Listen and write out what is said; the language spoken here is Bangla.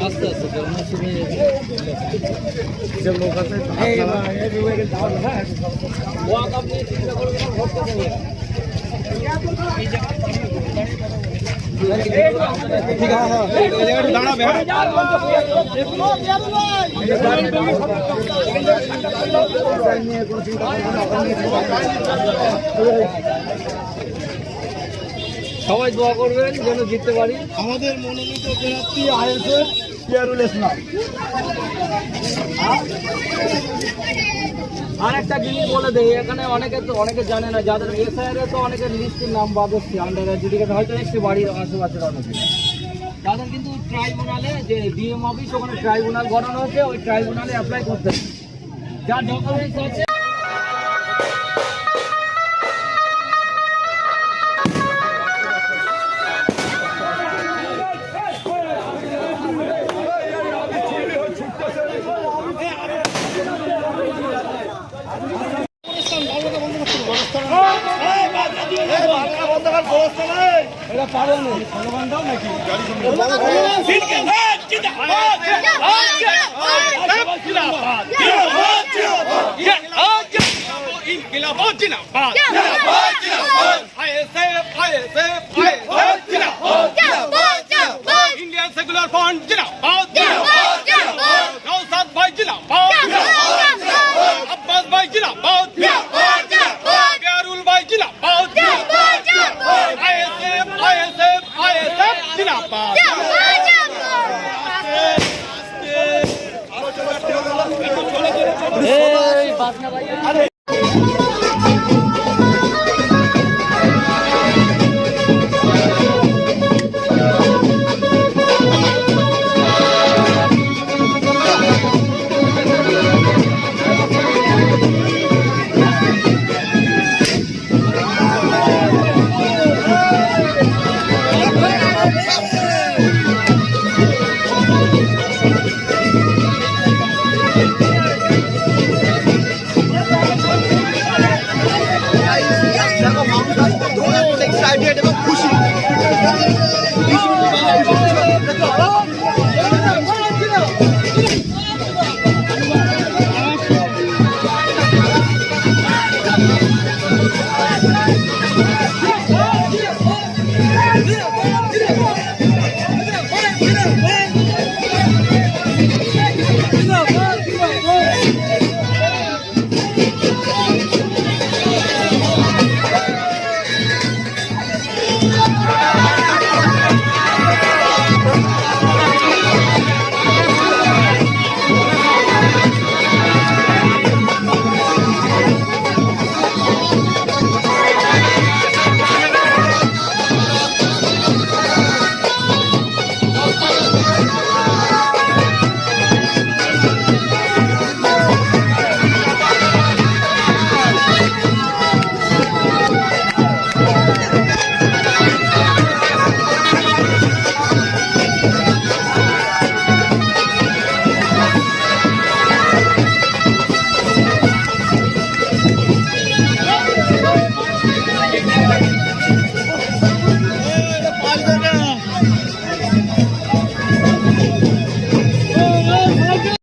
আস্তে আস্তে লোক আছে ঠিক আছে দাঁড়াবে সবাই দোয়া করবেন যেন জিততে পারি। আমাদের মনোনীত প্রার্থী আইএসএফ পিয়ারুল ইসলাম। আর একটা জিনিস বলে দেয়, এখানে অনেকে জানে না, যাদের এসআইআর তো অনেকের লিস্টের নাম বাদ হচ্ছে আন্ডার এডুকেটেড, হয়তো একটি বাড়ির আশেপাশের অনেকে, তাদের কিন্তু ট্রাইব্যুনালে যে ডিএম অফিস ওখানে ট্রাইব্যুনাল গঠন হচ্ছে, ওই ট্রাইব্যুনালে অ্যাপ্লাই করতে হবে। যার ডকুমেন্টস আছে इंडियन सेकुलर फ्रंट जिंदाबाद, नौशाद भाई जिंदाबाद, अब्बास भाई जिंदाबाद, प्यारुल भाई जिंदाबाद, आईएसएफ आईएसएफ आईएसएफ जिंदाबाद। এই বাসনা ভাই